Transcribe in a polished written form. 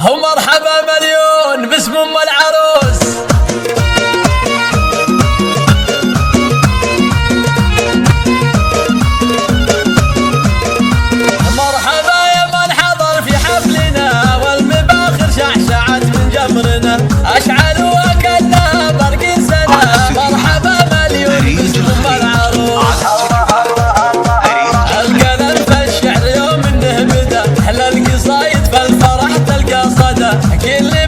ومرحبا مليون باسم ام العروس. مرحبا يا من حضر في حفلنا والمباخر شعشعت من جمرنا اشعل وكلها برق سنة. مرحبا مليون باسم ام العروس. القلم في الشعر يوم انه بدا احلى القصايد فالفرح تلقى صدى كل